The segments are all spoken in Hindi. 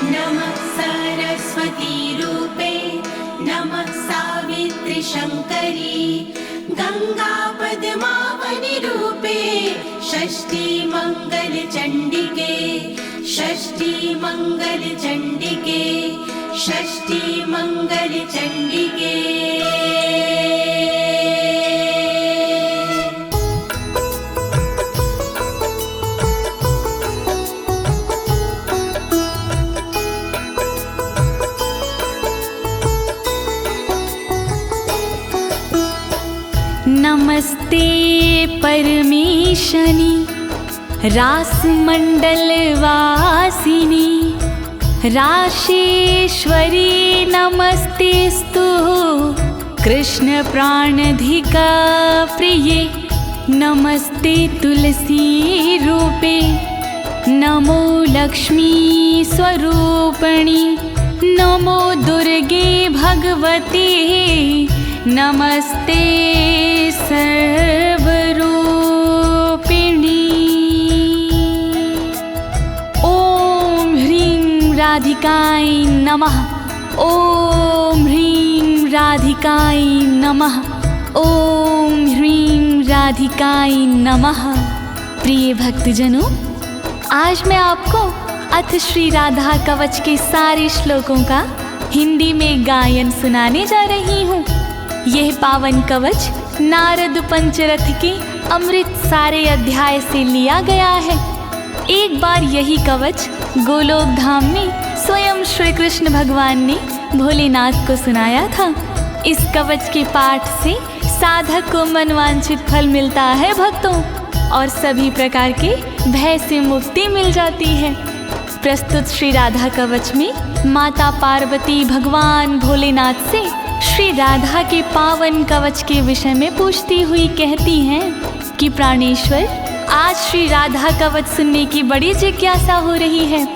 नमः सरस्वती रूपे नमः सावित्री शङ्करी गंगा पद्मावनी रूपे षष्ठी मंगल चंडिके षष्ठी मंगल चंडिके षष्ठी मंगल चंडिके। नमस्ते परमेशनी रासमंडल वासिनी राशेश्वरी नमस्तेस्तु कृष्ण प्राणधिका प्रिये नमस्ते तुलसी रूपे नमो लक्ष्मी स्वरूपिणी नमो दुर्गे भगवती नमस्ते सर्वरूपिणी। ओम ह्रीं राधिकाय नमः ओम ह्रीं राधिकाय नमः ओम ह्रीं राधिकाय नमः। प्रिय भक्तजनों, आज मैं आपको अथ श्री राधा कवच के सारे श्लोकों का हिंदी में गायन सुनाने जा रही हूँ। यह पावन कवच नारद पंचरथ के अमृत सारे अध्याय से लिया गया है। एक बार यही कवच गोलोक धाम में स्वयं श्री कृष्ण भगवान ने भोलेनाथ को सुनाया था। इस कवच के पाठ से साधक को मनवांछित फल मिलता है भक्तों, और सभी प्रकार के भय से मुक्ति मिल जाती है। प्रस्तुत श्री राधा कवच में माता पार्वती भगवान भोलेनाथ से श्री राधा के पावन कवच के विषय में पूछती हुई कहती हैं कि प्राणेश्वर, आज श्री राधा कवच सुनने की बड़ी जिज्ञासा हो रही है,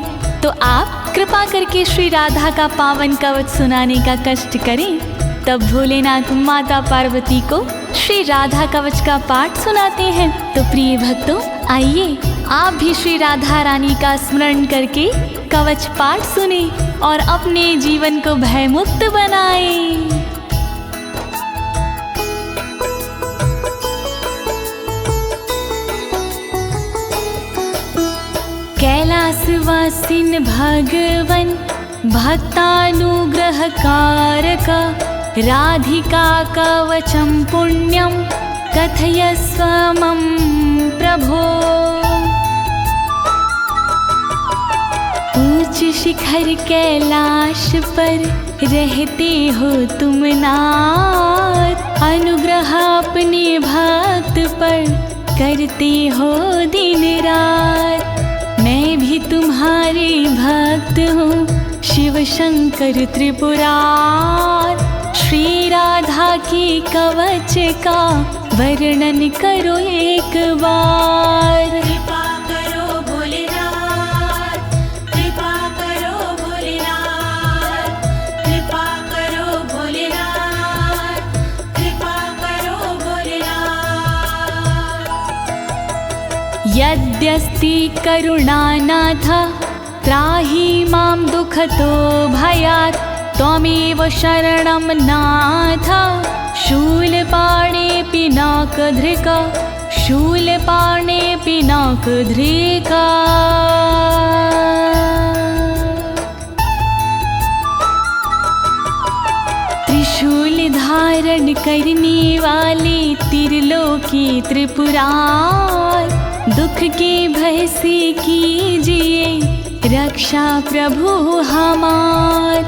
तो आप कृपा करके श्री राधा का पावन कवच सुनाने का कष्ट करें। तब भोलेनाथ माता पार्वती को श्री राधा कवच का पाठ सुनाते हैं। तो प्रिय भक्तों, आइए आप भी श्री राधा रानी का स्मरण करके कवच पाठ सुने और अपने जीवन को भयमुक्त बनाएं। कैलासवासिन भगवन भक्तानुग्रहकारक राधिका कवचम पुण्यम कथयस्व मम प्रभो। ऊंच शिखर कैलाश पर रहते हो तुम नाथ, अनुग्रह अपने भक्त पर करते हो दिन रात। मैं भी तुम्हारे भक्त हूँ शिव शंकर त्रिपुरार, श्री राधा के कवच का वर्णन करो एक बार। कृपा करो भोलेनाथ, कृपा करो भोलेनाथ, कृपा करो भोलेनाथ, कृपा करो भोलेनाथ। यद्यस्ति करुणानाथ त्राहि मां दुःखतो भयात्, त्वमेव शरणं नाथ शूलपाणे पिनाकधृका शूलपाणे पिनाकधृका। त्रिशूल धारण करने वाले त्रिलोकी त्रिपुरार, दुख के भय से कीजिए रक्षा प्रभु हमार।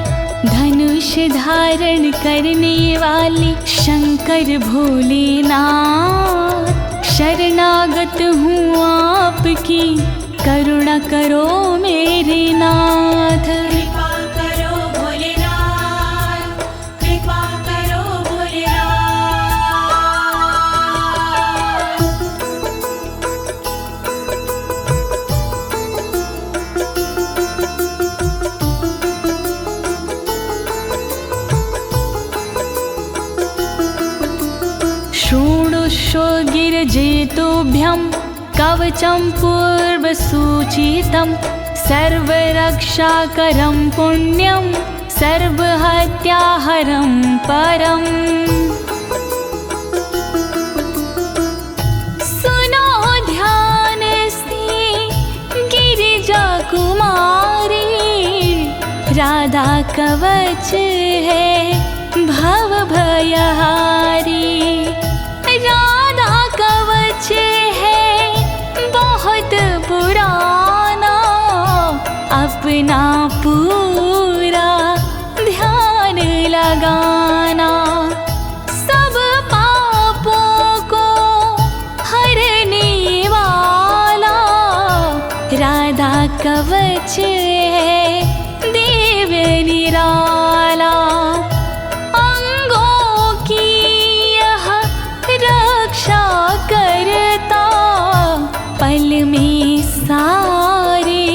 धनुष धारण करने वाले शंकर भोलेनाथ, शरणागत हूँ आपकी करुणा करो मेरे नाथ। कृपा करो भोलेनाथ, कृपा करो भोलेनाथ। शृणुष्व गिरिजेतुभ्यं कवचं पूर्वसूचितं, सर्वरक्षाकरं पुण्यं सर्वहत्याहरं परम्। सुनो ध्यान से गिरिजा कुमारी, राधा कवच है भव भयहारी। राधा कवच है बहुत पुराना, अपना पूरा ध्यान लगाना। सब पापों को हरने वाला राधा कवच है दिव्य निराला। अंगों की यह रक्षा करता, पल में सारे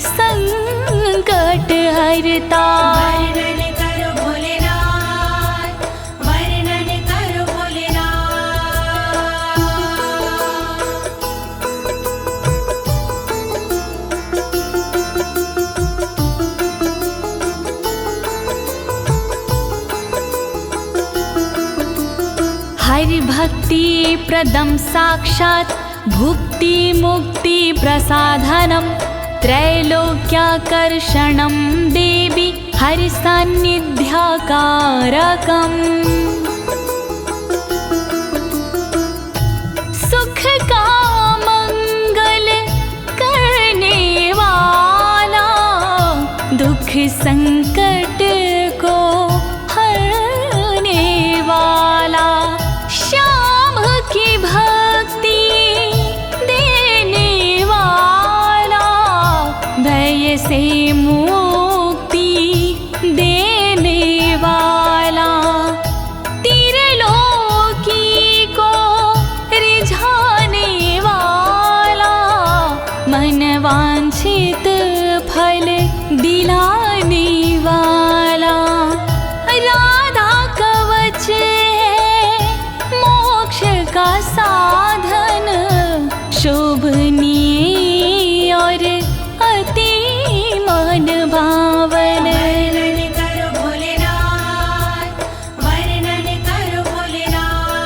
संकट हरता। वर्णन करो भोलेनाथ, वर्णन करो भोलेनाथ। हरि भक्ति प्रदम साक्षात् भुक्ति मुक्ति प्रसाधनम्। त्रैलोक्याकर्षणं देवी हरि सान्निध्यकारकम्। सुख का मंगल करने वाला, दुख संकट को हरने वाला। श्याम की भक्ति देने वाला, भय से मुक्ति देने वाला। त्रिलोकी को रिझाने वाला, मन वांछित फल दिलाने वाला। राधा कवच है मोक्ष का साधन, शोभनीय और अति मन भावन। वर्णन करो भोलेनाथ, वर्णन करो भोलेनाथ।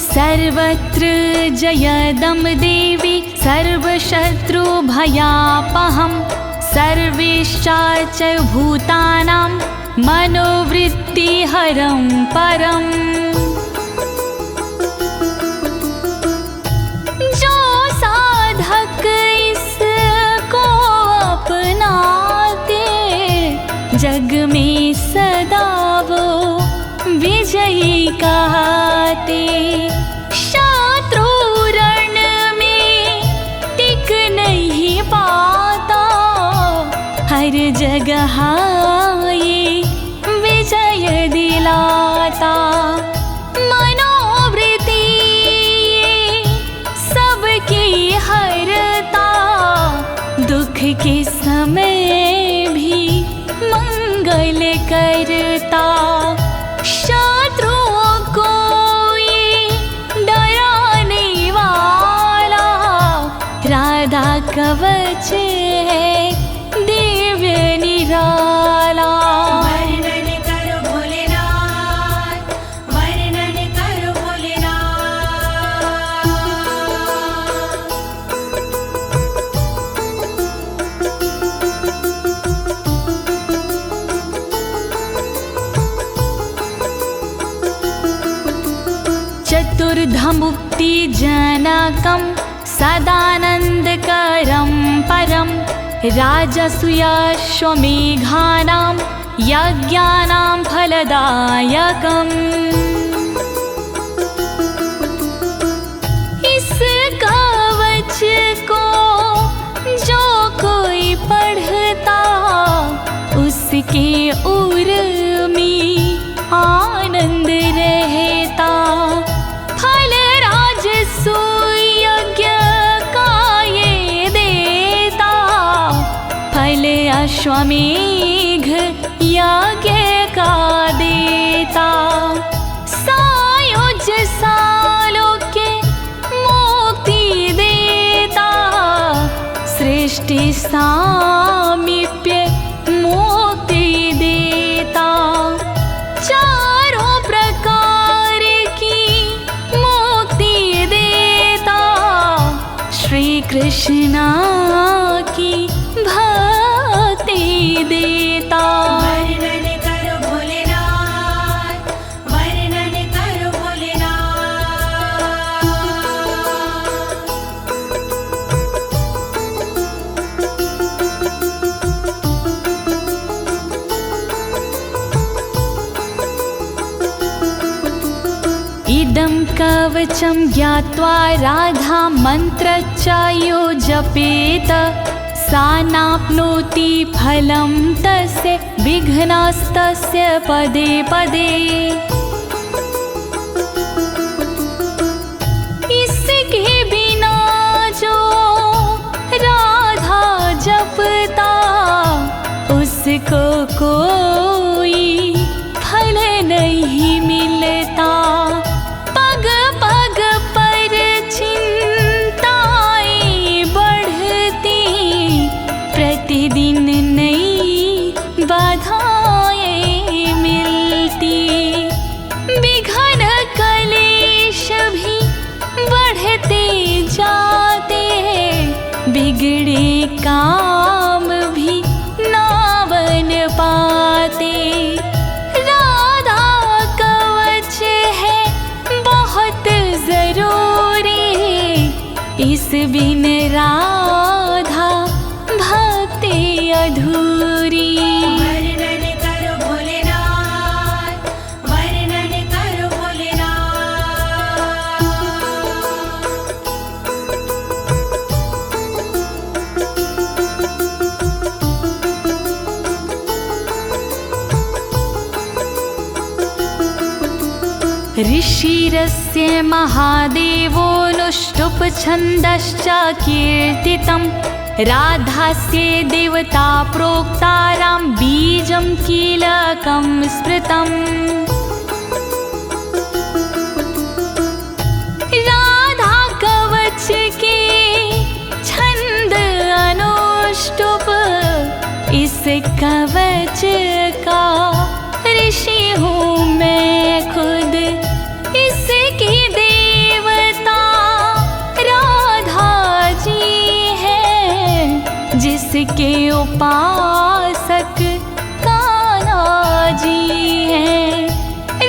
सर्वत्र जयदं देवी सर्वशत्रुभयापहम्। सर्वेश्चाच भूतानां मनोवृत्तिहरं परम्। जो साधक इसको अपनाते, जग में सदा वो विजयी कहते। शत्रु रण में टिक नहीं पाता, हर जगह ये विजय दिलाता। मनोवृत्ति सबकी हरता, दुख के समय भी मंगल करता। शत्रुओं को ये डराने वाला, राधा कवच है दिव्य निराला। वर्णन करो भोलेनाथ, वर्णन करो भोलेनाथ। चतुर्धमुक्ति जनकं सदानन्दकरं परं। राजसूयाश्वमेघानां यज्ञानां फलदायकम्। इस कवच को जो कोई पढ़ता, उसके उर में आनंद रहता। फल राजसूय यज्ञ का ये देता, फल अश्वमेघ यज्ञ का देता, सायुज सालोक्य मुक्ति देता, सृष्टि सामीप्य मुक्ति देता, चारों प्रकार की मुक्ति देता, श्री कृष्ण की भक्ति देता। वर्णन करो भोलेनाथ, वर्णन करो भोलेनाथ। इदं कवचं ज्ञात्वा राधा मन्त्रच्चायो जपेत, सा नाप्नोति फलं तस्य विघ्नास्तस्य पदे पदे। इसके बिना जो राधा जपता, उसको कोई फल नहीं मिलता। पग पग पर चिंताएं बढ़ती, प्रतिदिन नई बाधाएं मिलती, विघ्न कलेश भी बढ़ते जाते, बिगड़े काम भी ना बन पाते। राधा कवच है बहुत जरूरी, इस बिन राधा भक्ति अधूरी। वर्णन करो भोलेनाथ, वर्णन करो भोलेनाथ। ऋषिरस्य महादेवोऽनुष्टुप् छन्दश्च कीर्तितं, राधास्य देवता प्रोक्तारां बीजं कीलकं स्मृतम्। राधा कवच के छंद अनुष्टुप, इस कवच का ऋषि हूँ मैं खुद, इसकी देवता राधा जी है, जिसके उपासक कान्हा जी हैं।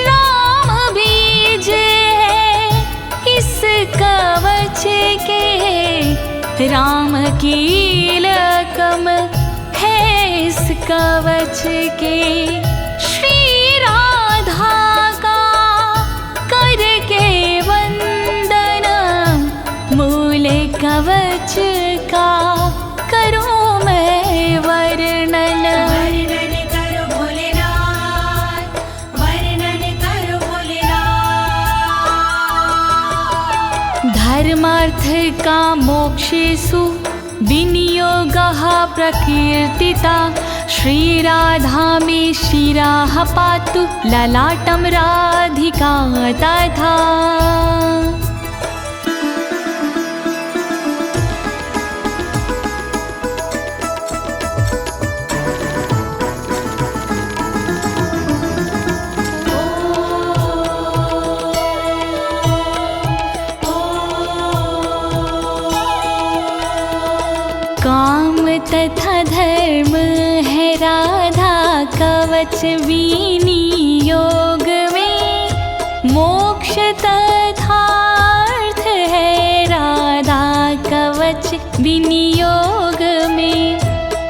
राम बीज है इस कवच के, राम कीलकम है इस कवच के। श्री राधा का करके वंदन, मूल कवच का करूं मैं वर्णन। वर्णन करो भोलेनाथ, वर्णन करो भोलेनाथ। धर्मार्थ का मोक्षेषु विनियोगः प्रकीर्तिता, श्रीराधा मे शिरः पातु ललाटं राधिका तथा। काम तथा धर्म है राधा कवच विनियोग में, मोक्ष तथा अर्थ है राधा कवच विनियोग में।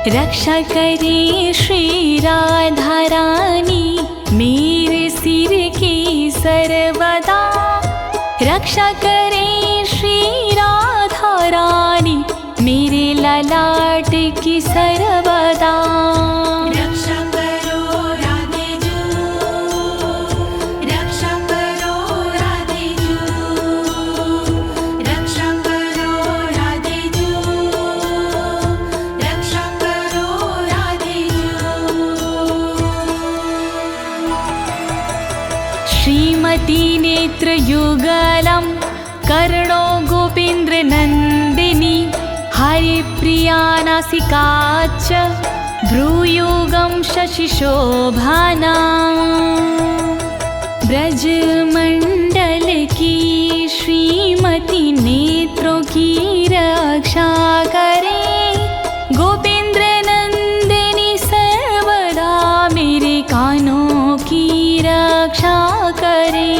रक्षा करे श्री राधा रानी मेरे सिर की सर्वदा, रक्षा करे श्री राधा रानी मेरे ललाट की सर्वदा। रक्षा करो राधे जू, रक्षा करो राधे जू, रक्षा करो राधे जू, रक्षा करो कोटिनेत्रयुगलं कर्णो गोपेन्द्रनन्दिनी हरिप्रिया नासिका च भ्रूयुगं शशिशोभना ब्रजमंडल की श्रीमती नेत्रों की रक्षा करे गोपेंद्र नंदिनी सर्वदा मेरे कानों की रक्षा करे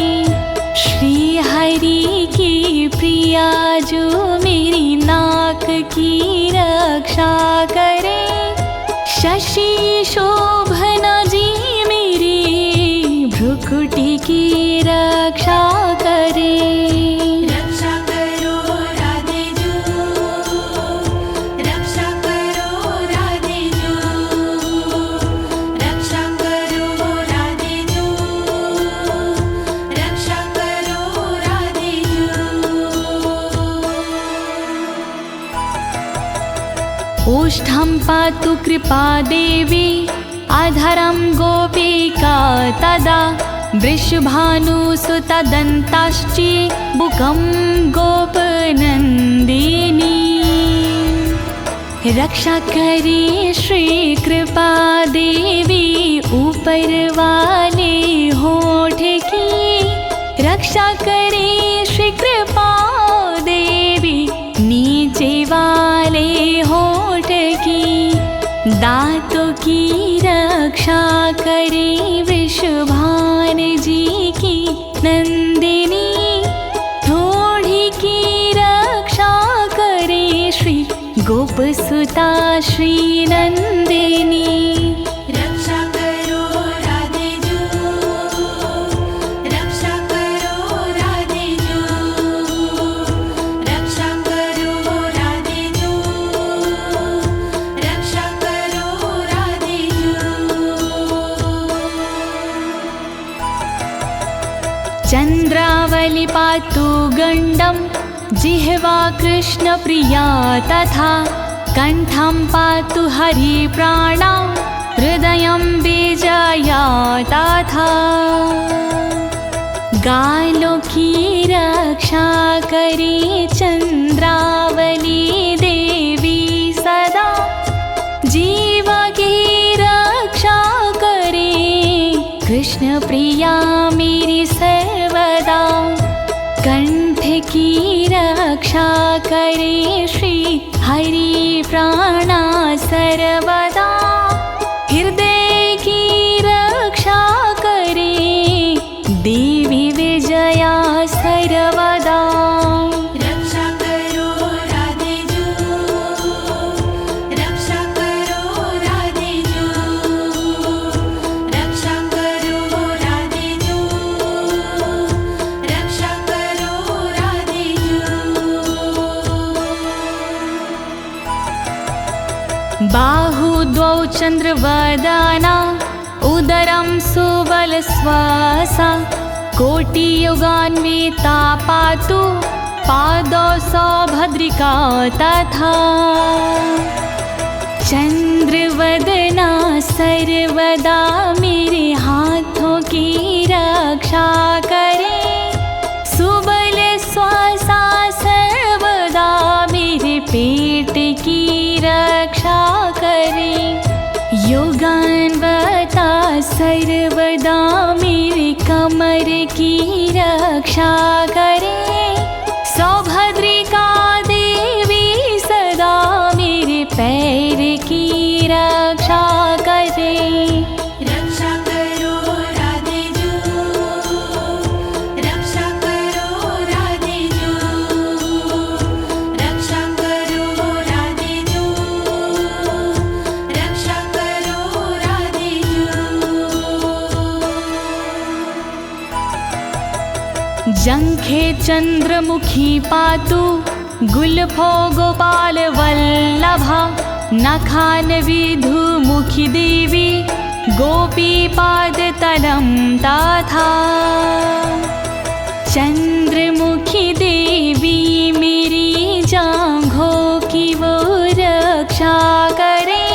श्री हरि की प्रिया जो मेरी नाक की रक्षा करे शशि शोभना जी मेरी भ्रुकुटी की रक्षा करे रक्षा करो राधे जू रक्षा करो राधे जू रक्षा करो राधे जू रक्षा करो राधे जू ओष्ठं पातु कृपा देवी अधरं गोपिका तदा वृषभानुसुतदन्ताश्ची बुकं गोपनन्दिनी रक्षा करे श्री कृपा देवी ऊपर वाले होठ की रक्षा करे श्री कृपा देवी नीचे वाले होठ की दांतों की रक्षा करे वृषभान जी की नंदिनी थोड़ी की रक्षा करे श्री गोपसुता श्री नंदिनी रक्षा करो राधे जू रक्षा करो राधे जू रक्षा करो राधे जू रक्षा करो राधे जू चंद्रावली पातु गंडम जिह्वा कृष्ण प्रिया तथा कंठं पातु हरि प्राणा हृदयं विजया तथा गालों की रक्षा करे चंद्रावली देवी सदा जीव की रक्षा करे कृष्ण प्रिया मेरी सर्वदा कंठ की रक्षा करे श्री हरि प्राणा सर्वदा हृदय की रक्षा करे देवी विजया सर्वदा रक्षा करो राधे जू रक्षा करो राधे जू रक्षा करो राधे जू रक्षा करो राधे जू बाहु द्वौ चंद्रवदना उदरं सुबलश्वासा कोटियुगान्विता पातु पादौ सौभद्रिका तथा चंद्रवदना सर्वदा मेरे हाथों की रक्षा करे सुबल श्वासा सर्वदा मेरे पेट की रक्षा करे योगान्वता सर्वदा मेरे कमर की रक्षा करे सौभद्रिका देवी सदा मेरे पैर की रक्षा करे रक्षा करो राधे जू रक्षा करो राधे जू रक्षा करो राधे जू रक्षा करो राधे जू जंघे चंद्रमुखी पातु गुल्फो गोपाल वल्लभा नखान विधुमुखी देवी गोपी पाद तलं तथा चंद्रमुखी देवी मेरी जांघों की वो रक्षा करे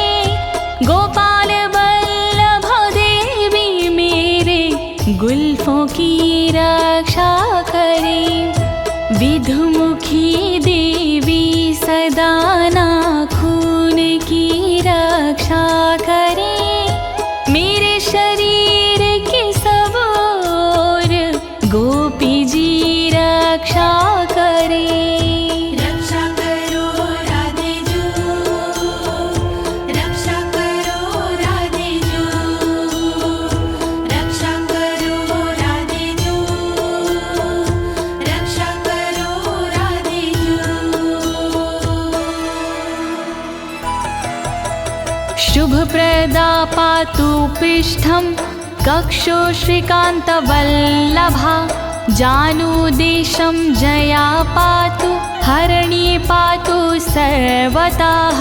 गोपाल वल्लभ देवी मेरे गुल्फों की रक्षा करे। विधुमुखी देवी सदा नाखून की रक्षा करे। मेरे शरीर की सब ओर गोपी जी रक्षा करे। रक्षा करो राधे जू, रक्षा करो राधे जू, रक्षा करो राधे जू, रक्षा करो राधे जू। शुभप्रदा पातु पृष्ठं कक्षो श्रीकान्तवल्लभा। जानुदेशं जया पातु हरिणी पातु सर्वतः।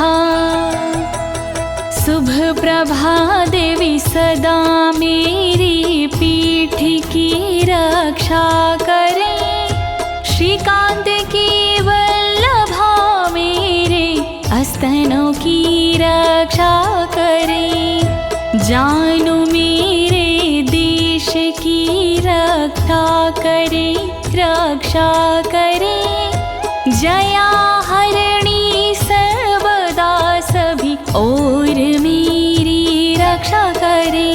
शुभप्रभा देवी सदा मेरी पीठ की रक्षा करे। श्रीकांत की वल्लभा मेरे स्तनों की रक्षा करे। जानू मेरे देश की रक्षा करे, रक्षा करे। जया हरिणी सर्वदा सभी और मेरी रक्षा करे।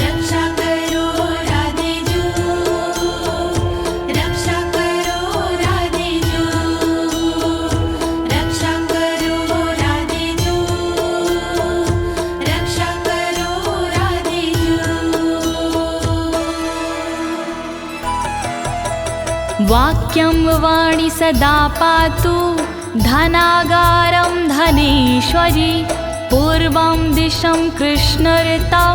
रक्षा करो राधे जू, रक्षा करो राधे जू, रक्षा करो राधे जू, रक्षा करो राधे जू। वाक्यं वाणी सदा पातु धनागारं धनेश्वरी। पूर्वं दिशं कृष्णऋतौ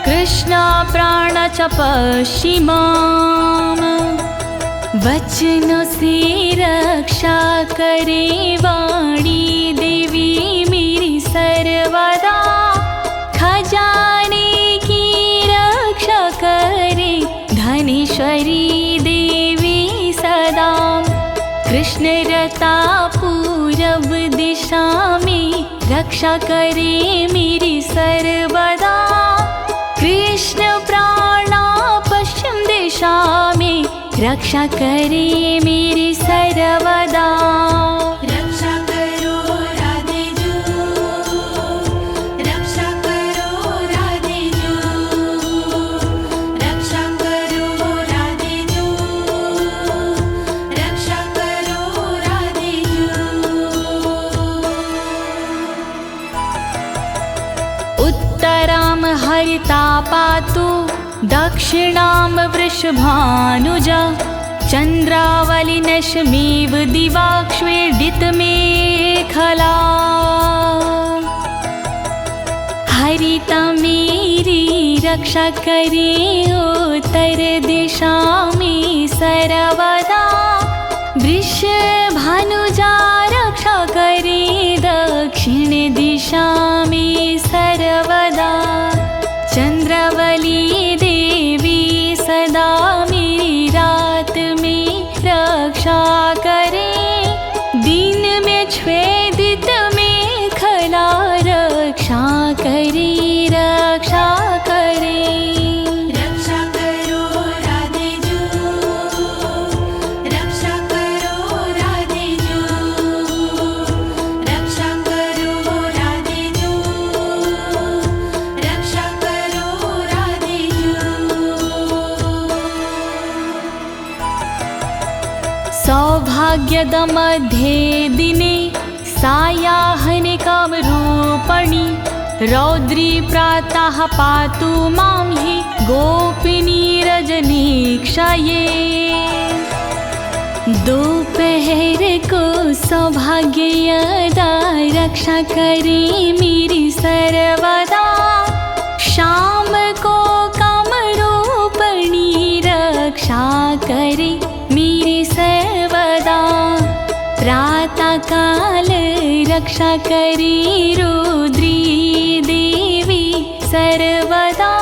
कृष्णप्राण च पश्चिमाम्। वचन से रक्षा करे वाणी देवी मेरी सर्वदा। खजाने की रक्षा करे धनेश्वरी देवी सदा। कृष्णरता पूरब दिशा में रक्षा करे मेरी सर्वदा। कृष्ण प्राणा पश्चिम दिशा में रक्षा करे मेरी सर्वदा। रक्षा करो राधे जू, रक्षा करो राधे जू, रक्षा करो राधे जू, रक्षा करो राधे जू। उत्तरां हरिता पातु दक्षिणां वृषभानुजा। चन्द्रावलिनशमेव दिवाक्ष्वेडितमेखला। हरिता मेरी रक्षा करे उत्तर दिशा में सर्वदा। वृषभानुजा रक्षा करे दक्षिण दिशा में सर्वदा। चंद्रावली देवी सदा मेरी रात में रक्षा करे। दिन में छेदित मेखला रक्षा करे, रक्षा करे। रक्षा करो राधे जू, रक्षा करो राधे जू, रक्षा करो राधे जू, रक्षा करो राधे जू। सौभाग्यद मध्ये दिने सायाह्निकं रूपणि। रौद्री प्रातः पातु मां हि गोपिनी रजनीक्षये। दोपहर को सौभाग्यदा रक्षा करे मेरी सर्वदा। शाम को कामरूपिणी रक्षा करे मेरी सर्वदा। प्रातः काल रक्षा करे रुद्री देवी सर्वदा।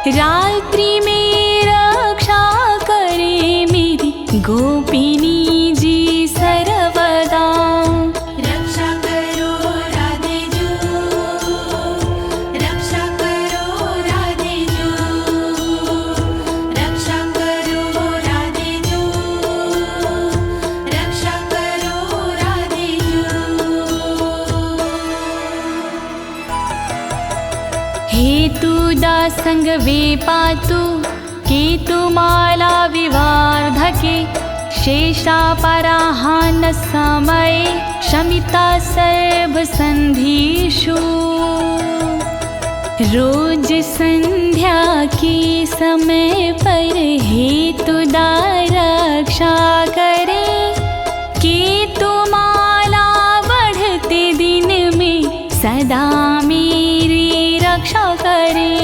रात्रि में रक्षा करे मेरी गोपिनी जी सर्वदा। रक्षा करो राधे जू, रक्षा करो राधे जू, रक्षा हेतु दासंग वे पातु केतुमाला विवार्धके शेषापराहान समये शमिता सर्वसन्धिषु। रोज संध्या के समय पर हेतुदा रक्षा करे, केतुमाला बढ़ते दिन में सदा मेरी रक्षा करे।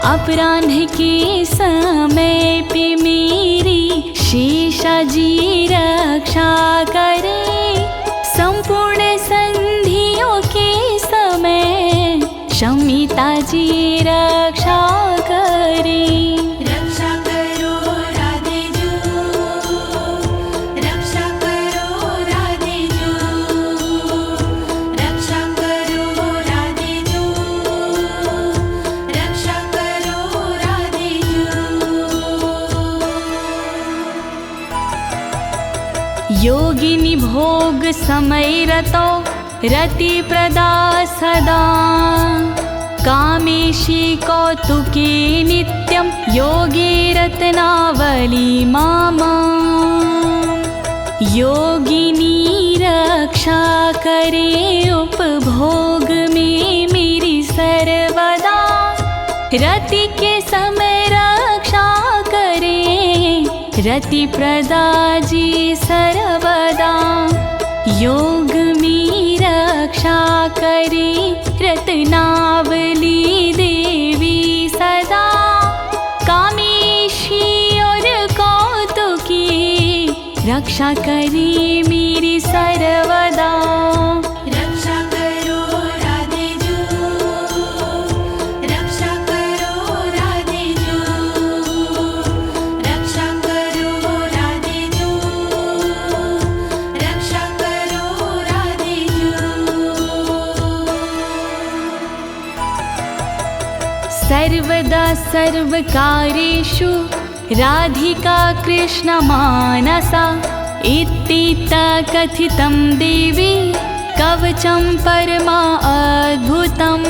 अपराह्न के समय पे मेरी शेषाजी रक्षा करे, संपूर्ण संधियों के समय शमिता जी रक्षा करे। रक्षा करो राधे जू, रक्षा करो राधे जू, रक्षा करो राधे जू, रक्षा करो राधे जू। योगिनी भोग समय रतो रति प्रदा सदा, कामेशी कौतुके नित्यं योगे रत्नावली मामा। योगिनी रक्षा करे उपभोग में मेरी सर्वदा, रति के समय रक्षा करे रति प्रदा जी सर्वदा। योग में रक्षा करे रत्नावली देवी सदा, कामेशी और कौतुकी रक्षा करे मेरी सर्वदा। रक्षा करो राधे जू, रक्षा करो राधे जू, रक्षा करो राधे जू, रक्षा करो राधे जू। सर्वदा सर्वकार्येषु राधिका कृष्ण मानसा, इत्थिता कथितं देवी कवचं परमा अद्भुतम्।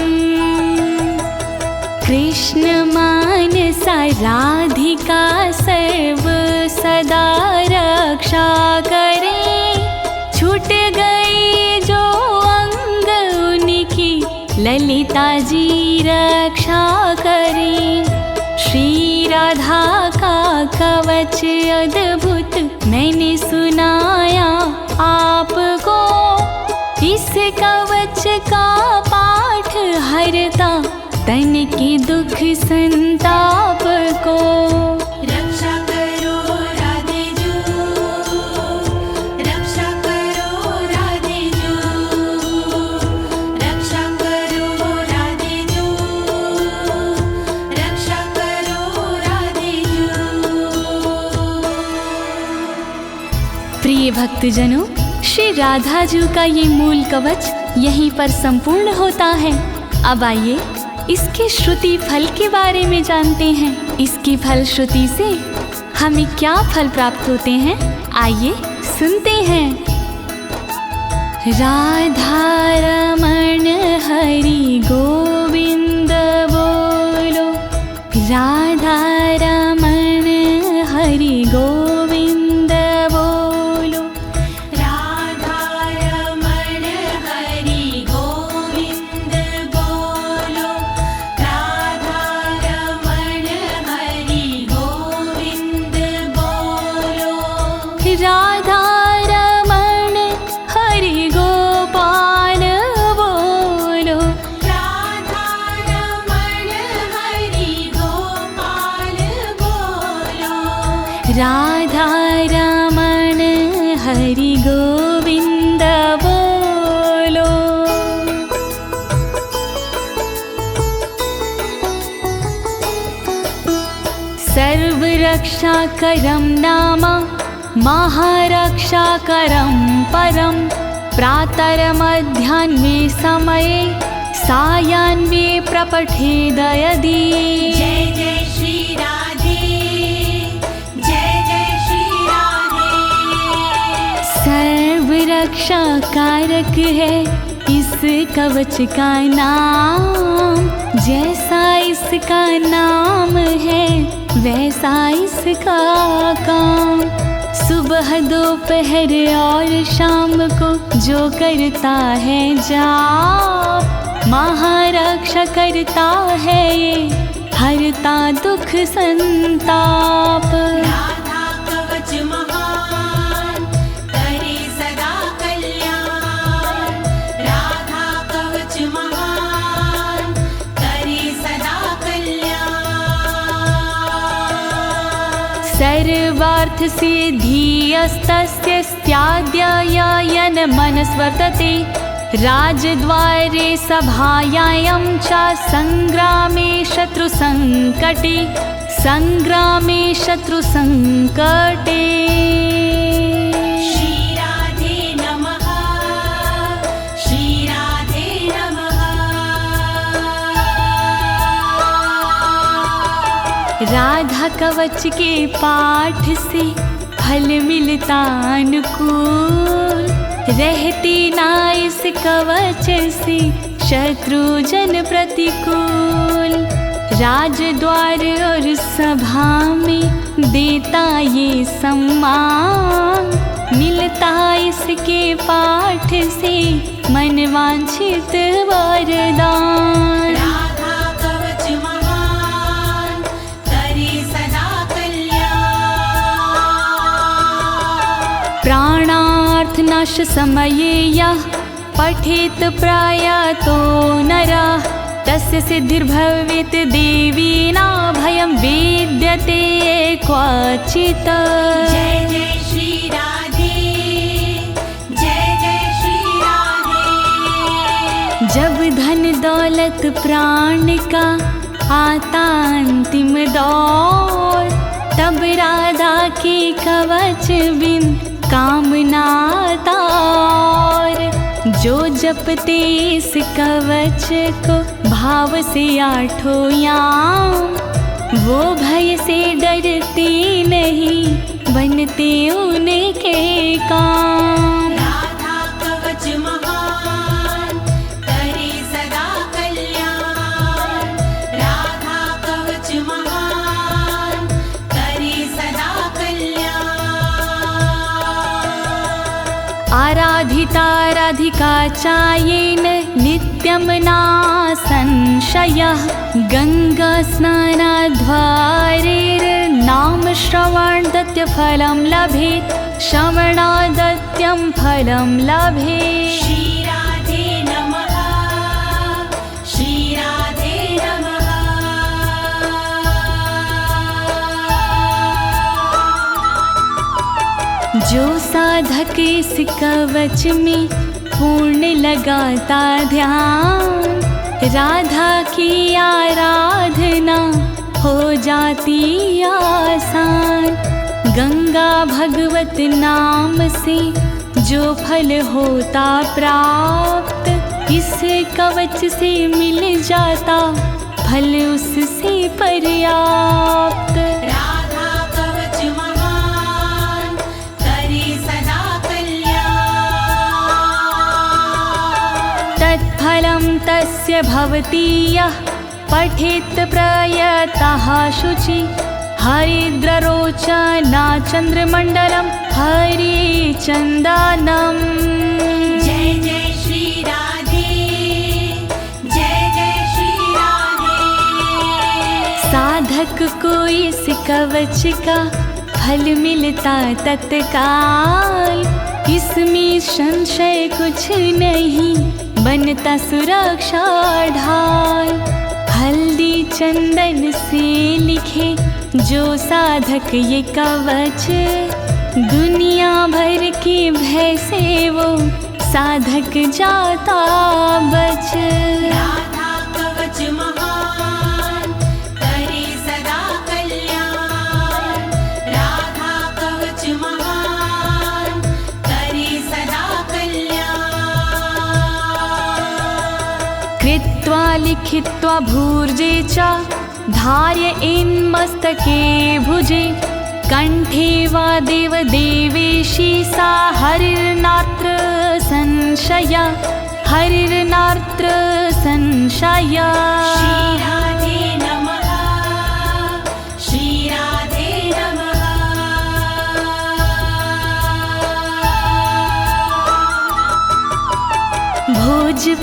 कृष्ण मानसा राधिका सर्व सदा रक्षा करे, छूट गई जो अंग उनकी ललिता जी रक्षा करे। श्री राधा का कवच अद्भुत मैंने सुनाया आपको, इस कवच का पाठ हरता तन के दुख संताप को। रक्षा करो राधे जू, रक्षा करो राधे जू, रक्षा करो राधे जू, रक्षा करो राधे जू। प्रिय भक्तजनों, श्री राधा जी का ये मूल कवच यहीं पर संपूर्ण होता है। अब आइए इसके श्रुति फल के बारे में जानते हैं। इसकी फल श्रुति से हमें क्या फल प्राप्त होते हैं, आइए सुनते हैं। राधा रमण हरि गोविंद बोलो, राधा रमण हरि गोविंद बोलो, राधा रमण हरि गोविंद बोलो, राधा रमण हरि गोविंद बोलो, राधा रमण हरि गोपाल बोलो, राधा रमण हरि गोपाल बोलो, राधा रमण हरि गोविंद बोलो। सर्वरक्षाकरं नाम महारक्षाकरं परं, प्रातर्मध्याह्ने समये सायाह्ने प्रपठेद यदि। जय जय श्री राधे, जय जय श्री राधे। सर्वरक्षा कारक है इस कवच का नाम, जैसा इसका नाम है वैसा इसका काम। सुबह दोपहर और शाम को जो करता है जाप, महारक्षा करता है ये, हरता दुख संताप। राधा कवच महान करे सदा कल्याण, राधा कवच महान करे सदा कल्याण। सर्वार्थ सिद्धिस्तस्य स्याद्ययन मनस्वर्तते, राजद्वारे सभायां च संग्रामे शत्रुसंकटे, संग्रामे शत्रुसंकटे। श्री राधे नमः, श्री राधे नमः। राधा कवच के पाठ से फल मिलता अनुकूल, रहती ना इस कवच से शत्रु जन प्रतिकूल। राजद्वार और सभा में देता ये सम्मान, मिलता इसके पाठ से मनवांछित वरदान। राधा कवच महान करे सदा कल्याण, प्राणार्थनाश समये यः पठेत प्रयातो नरः, तस्य सिद्धिर्भवेत् देवी न भयं विद्यते क्वचित्। जय जय श्री राधे, जय जय श्री राधे। जब धन दौलत प्राण का आता अंतिम दौर, तब राधा के कवच बिन कामना तार। जो जपते इस कवच को भाव से आठों याम, वो भय से डरते नहीं, बनते उनके काम। राधा कवच महान करे सदा कल्याण, राधा कवच महान करे सदा कल्याण। आराधिता राधिका चायेन नित्यं ना संशयः, गंगा स्नानाद्वारेर्नाम श्रवणादत्य फलं लभेत्, श्रवणादत्यं फलं लभेत्। श्री राधे नमः, श्री राधे नमः। जो साधक इस कवच में पूर्ण लगाता ध्यान, राधा की आराधना हो जाती आसान। गंगा भगवत नाम से जो फल होता प्राप्त, इस कवच से मिल जाता फल उससे पर्याप्त। राधा कवच महान करे सदा कल्याण, तत्फलं तस्य भवति यः पठेत् प्रयतः शुचि, हरिद्ररोचना चन्द्रमण्डलं हरिचन्दनम्। जय जय श्री राधे, जय जय श्री राधे। साधक को इस कवच का फल मिलता तत्काल, इसमें संशय कुछ नहीं, बनता सुरक्षा ढाल। हल्दी चंदन से लिखे जो साधक ये कवच, दुनिया भर के भय से वो साधक जाता बच। राधा कवच महान करे सदा कल्याण, राधा कवच महान करे सदा कल्याण। कृत्वा लिखित्वा भूर्जे च धार्य इन्मस्तके भुजे, कंठे वा देव देवेशी सा हरिर्नात्र संशय, हरिर्नात्र संशय। श्री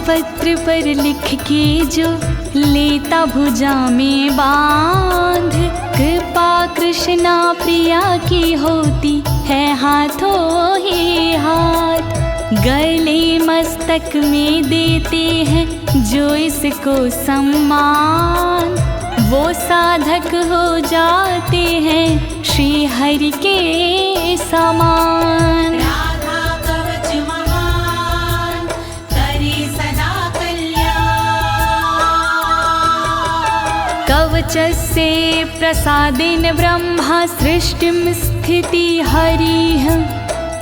पत्र पर लिख के जो लेता भुजा में बांध, कृपा कृष्णा प्रिया की होती है हाथों ही हाथ। गले मस्तक में देते हैं जो इसको सम्मान, वो साधक हो जाते हैं श्री हरि के समान। राधा कवच महान करे सदा कल्याण। कवचस्य प्रसादेन ब्रह्मा सृष्टिं स्थिति हरिः,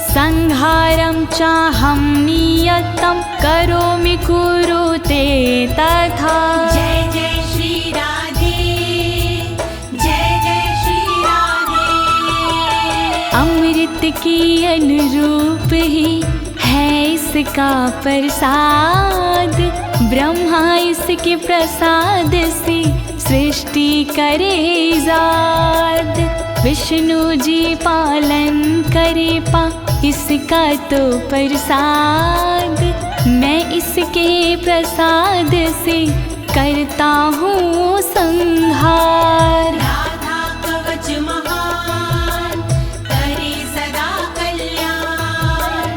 संहारं चाहं नियतं करोमि कुरुते तथा। जय जय श्री राधे, जय जय श्री राधे। अमृत के अनुरूप ही है इसका प्रसाद, ब्रह्मा इसके प्रसाद से सृष्टि करे जाद। विष्णु जी पालन करे पा इसका तो प्रसाद, मैं इसके प्रसाद से करता हूँ संहार। राधा कवच महान करे सदा कल्याण।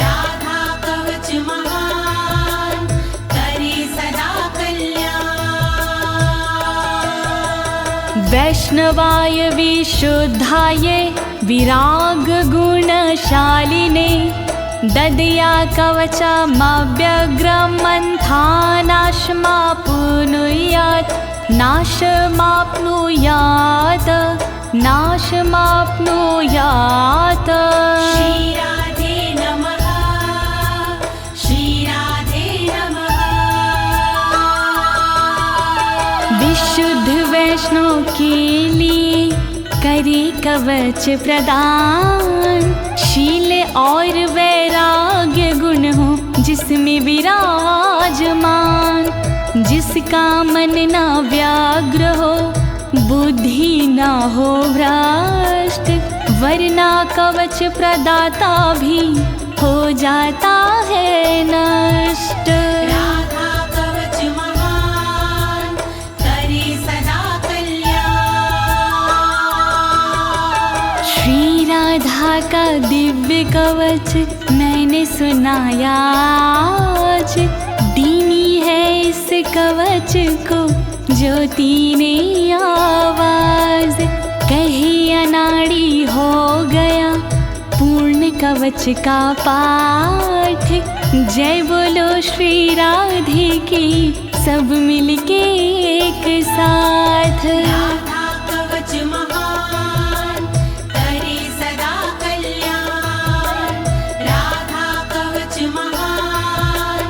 राधा कवच महान करे सदा कल्याण। वैष्णवाय विशुद्धाय विराग गुणशालिने, ददया कवचमव्यग्रमन्थानाशमाप्नुयात्, नाशमाप्नुयात्, नाशमाप्नुयात्। श्री राधे नमः, श्री राधे नमः। विशुद्ध वैष्णव के लिए करे कवच प्रदान, शील और वैराग्य गुण हो जिसमें विराजमान। जिसका मन ना व्याग्र हो, बुद्धि ना हो भ्रष्ट, वरना कवच प्रदाता भी हो जाता है नष्ट। राधा कवच महान करे सदा कल्याण। श्री राधा का दिव्य कवच मैंने सुनाया आज, दीनी है इस कवच को ज्योति ने आवाज। कहीं अनाड़ी हो गया पूर्ण कवच का पाठ, जय बोलो श्री राधे की सब मिलके एक साथ। राधा कवच महान करे सदा कल्याण। राधा कवच महान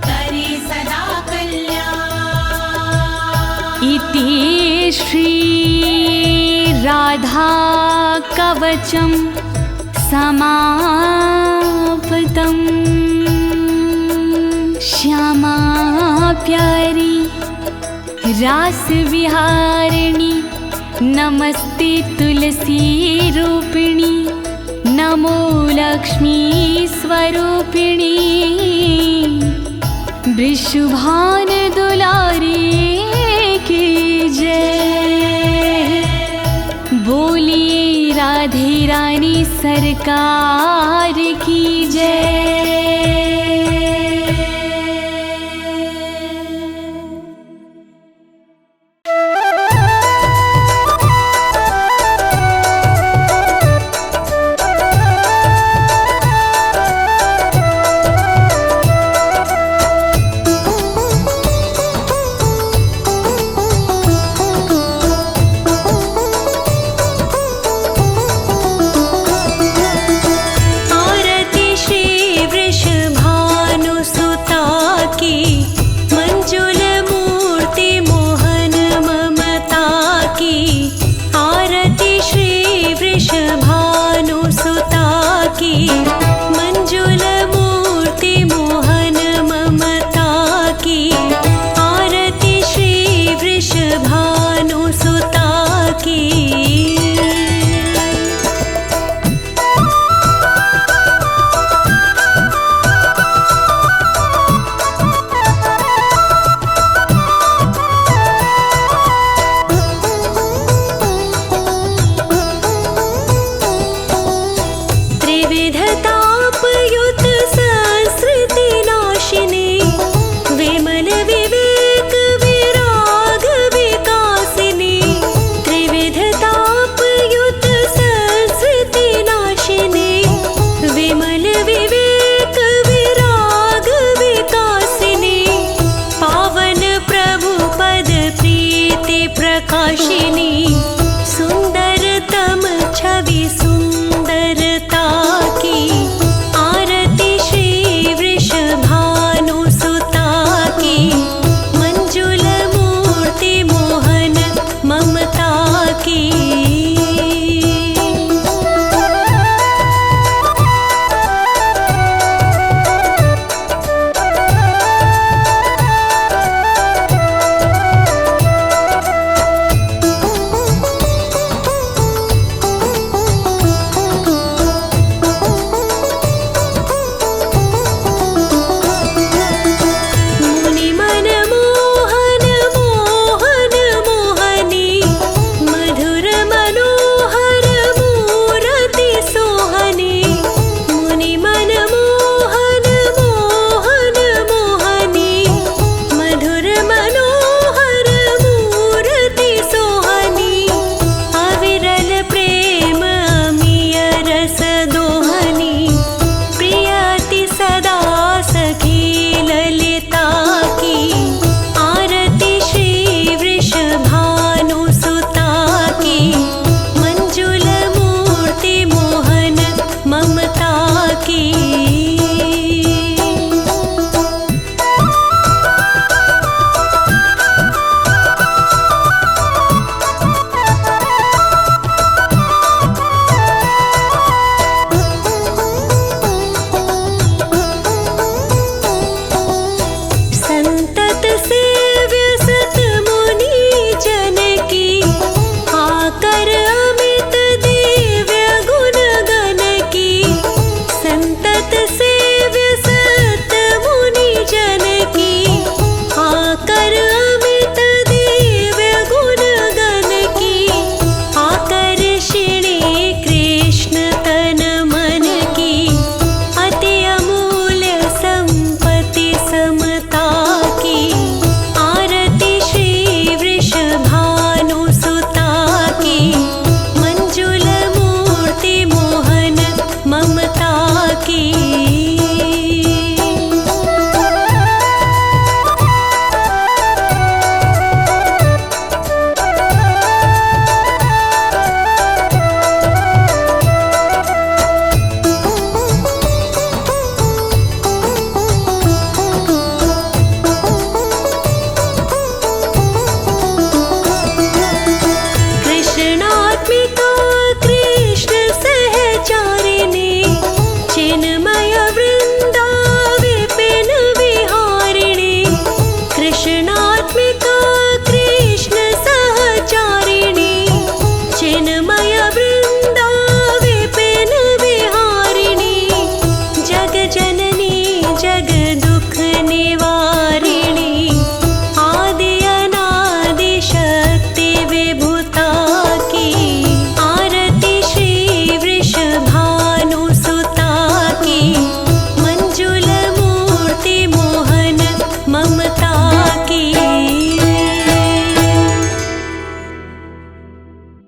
करे सदा कल्याण। इति श्री राधा कवचम समाप्तम्। श्यामा प्यारी रास विहारिणी, नमस्ते तुलसी रूपिणी, नमो लक्ष्मी स्वरूपिणी। वृषभान दुलारी की जय, बोलिए राधे रानी सरकार की जय।